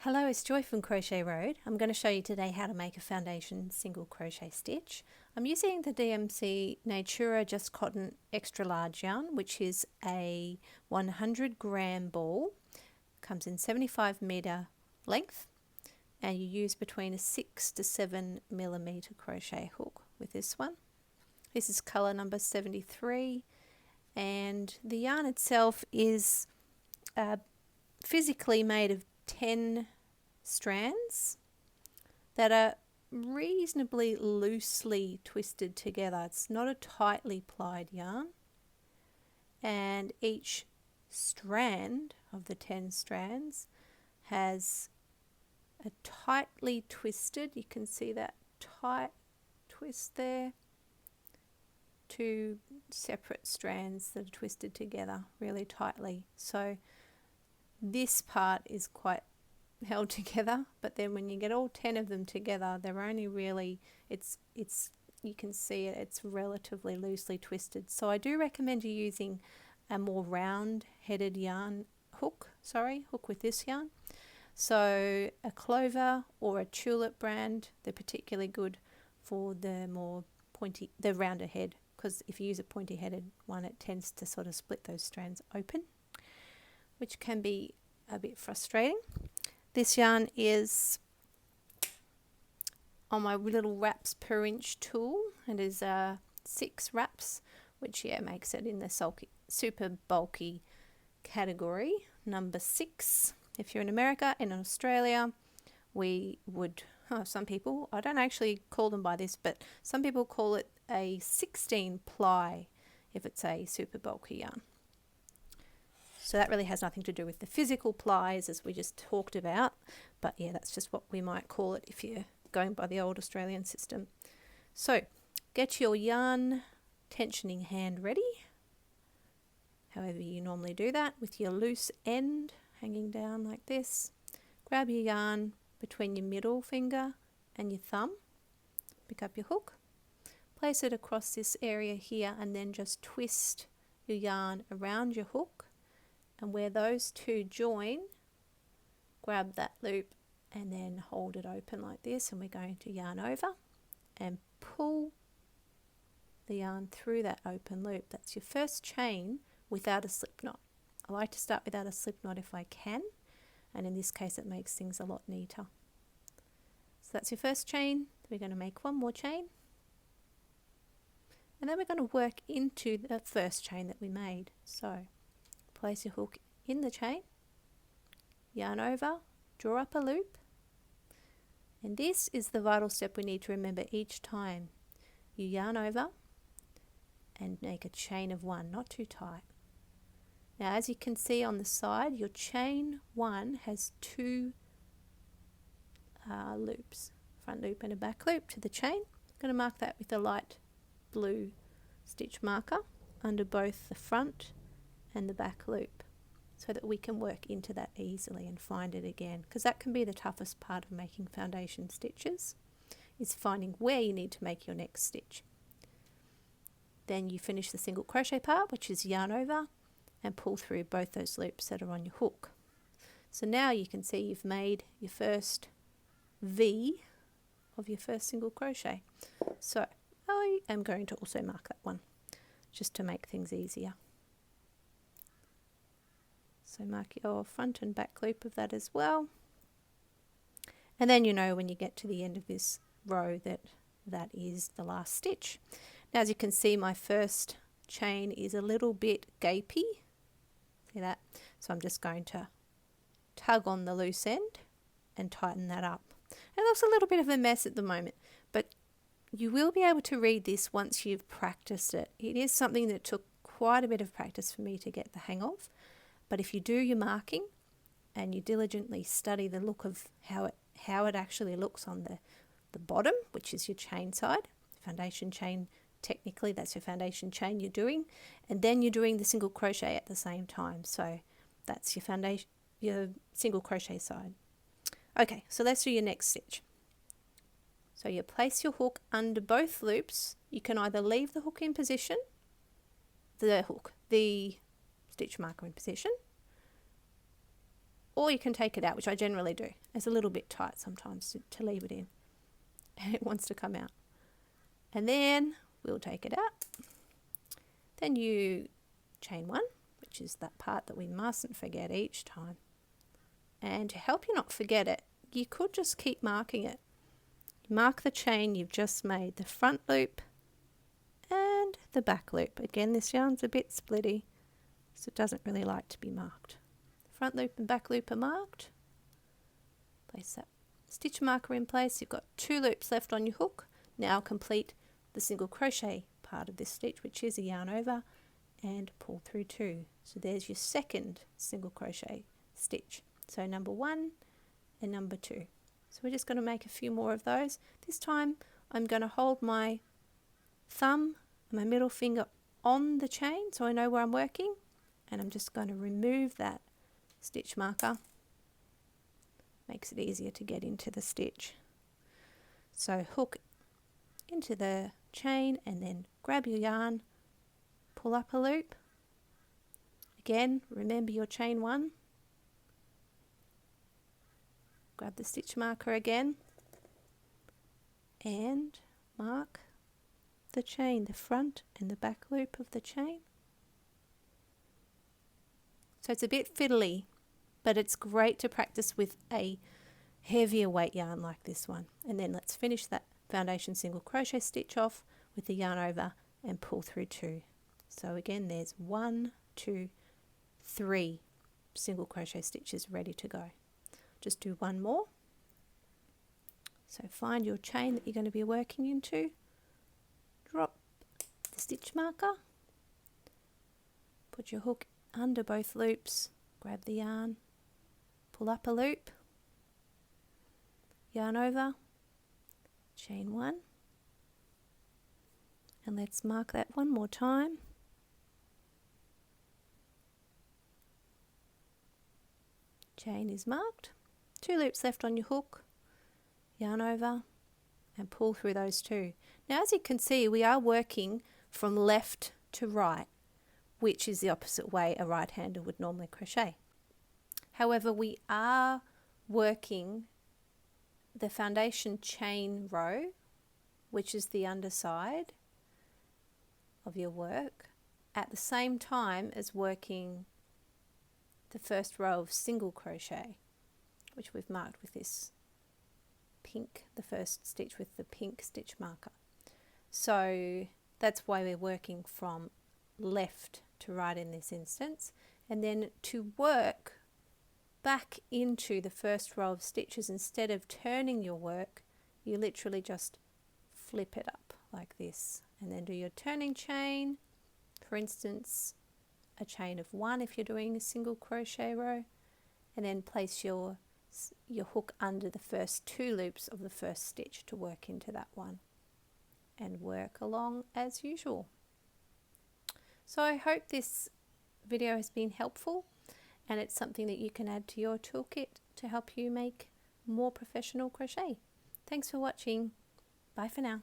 Hello, it's Joy from Crochet Road. I'm going to show you today how to make a foundation single crochet stitch. I'm using the DMC Natura Just Cotton Extra Large yarn, which is a 100 gram ball. Comes in 75 meter length, and you use between a 6 to 7 millimeter crochet hook with this one. This is color number 73, and the yarn itself is physically made of 10 strands that are reasonably loosely twisted together. It's not a tightly plied yarn, and each strand of the 10 strands has a tightly twisted, you can see that tight twist there, 2 separate strands that are twisted together really tightly. So this part is quite held together, but then when you get all 10 of them together, they're only really, it's you can see it's relatively loosely twisted. So I do recommend you using a more round headed yarn hook with this yarn. So a Clover or a Tulip brand, they're particularly good for the more pointy, the rounder head, because if you use a pointy headed one, it tends to sort of split those strands open, which can be a bit frustrating. This yarn is on my little wraps per inch tool, and is 6 wraps, which makes it in the super bulky category, number 6. If you're in America and in Australia, we would, some people, I don't actually call them by this, but some people call it a 16 ply if it's a super bulky yarn. So that really has nothing to do with the physical plies as we just talked about, but yeah, that's just what we might call it if you're going by the old Australian system. So get your yarn tensioning hand ready, however you normally do that, with your loose end hanging down like this. Grab your yarn between your middle finger and your thumb, pick up your hook, place it across this area here, and then just twist your yarn around your hook. And where those two join, grab that loop and then hold it open like this, and we're going to yarn over and pull the yarn through that open loop. That's your first chain without a slip knot. I like to start without a slip knot if I can, and in this case it makes things a lot neater. So that's your first chain. We're going to make one more chain, and then we're going to work into the first chain that we made. So place your hook in the chain, yarn over, draw up a loop, and this is the vital step we need to remember each time. You yarn over and make a chain of 1, not too tight. Now as you can see on the side, your chain 1 has 2 loops, front loop and a back loop to the chain. I'm going to mark that with a light blue stitch marker under both the front and the back loop, so that we can work into that easily and find it again, because that can be the toughest part of making foundation stitches, is finding where you need to make your next stitch. Then you finish the single crochet part, which is yarn over and pull through both those loops that are on your hook. So now you can see you've made your first V of your first single crochet. So I am going to also mark that one just to make things easier. So mark your front and back loop of that as well. And then you know when you get to the end of this row that that is the last stitch. Now as you can see, my first chain is a little bit gapey. See that? So I'm just going to tug on the loose end and tighten that up. It looks a little bit of a mess at the moment, but you will be able to read this once you've practiced it. It is something that took quite a bit of practice for me to get the hang of. But if you do your marking and you diligently study the look of how it actually looks on the bottom, which is your chain side, foundation chain, technically that's your foundation chain you're doing, and then you're doing the single crochet at the same time. So that's your foundation, your single crochet side. Okay, so let's do your next stitch. So you place your hook under both loops. You can either leave the hook in position, the stitch marker in position, or you can take it out, which I generally do. It's a little bit tight sometimes to leave it in, and it wants to come out. And then we'll take it out. Then you chain one, which is that part that we mustn't forget each time. And to help you not forget it, you could just keep marking it. Mark the chain you've just made, the front loop and the back loop. Again, this yarn's a bit splitty, so it doesn't really like to be marked. Front loop and back loop are marked. Place that stitch marker in place. You've got 2 loops left on your hook. Now complete the single crochet part of this stitch, which is a yarn over, and pull through 2. So there's your second single crochet stitch. So number 1 and number 2. So we're just going to make a few more of those. This time I'm going to hold my thumb and my middle finger on the chain so I know where I'm working, and I'm just going to remove that stitch marker. Makes it easier to get into the stitch. So hook into the chain and then grab your yarn, pull up a loop. Again, remember your chain 1. Grab the stitch marker again and mark the chain, the front and the back loop of the chain. So it's a bit fiddly, but it's great to practice with a heavier weight yarn like this one. And then let's finish that foundation single crochet stitch off with the yarn over and pull through 2. So again, there's 1, 2, 3 single crochet stitches ready to go. Just do one more. So find your chain that you're going to be working into, drop the stitch marker, put your hook under both loops, grab the yarn, pull up a loop, yarn over, chain 1, and let's mark that one more time. Chain is marked. 2 loops left on your hook, yarn over and pull through those 2. Now as you can see, we are working from left to right, which is the opposite way a right-hander would normally crochet. However, we are working the foundation chain row, which is the underside of your work, at the same time as working the first row of single crochet, which we've marked with this pink, the first stitch with the pink stitch marker. So that's why we're working from left to right in this instance. And then to work back into the first row of stitches, instead of turning your work, you literally just flip it up like this, and then do your turning chain, for instance a chain of 1 if you're doing a single crochet row, and then place your hook under the first 2 loops of the first stitch to work into that one, and work along as usual. So I hope this video has been helpful, and it's something that you can add to your toolkit to help you make more professional crochet. Thanks for watching. Bye for now.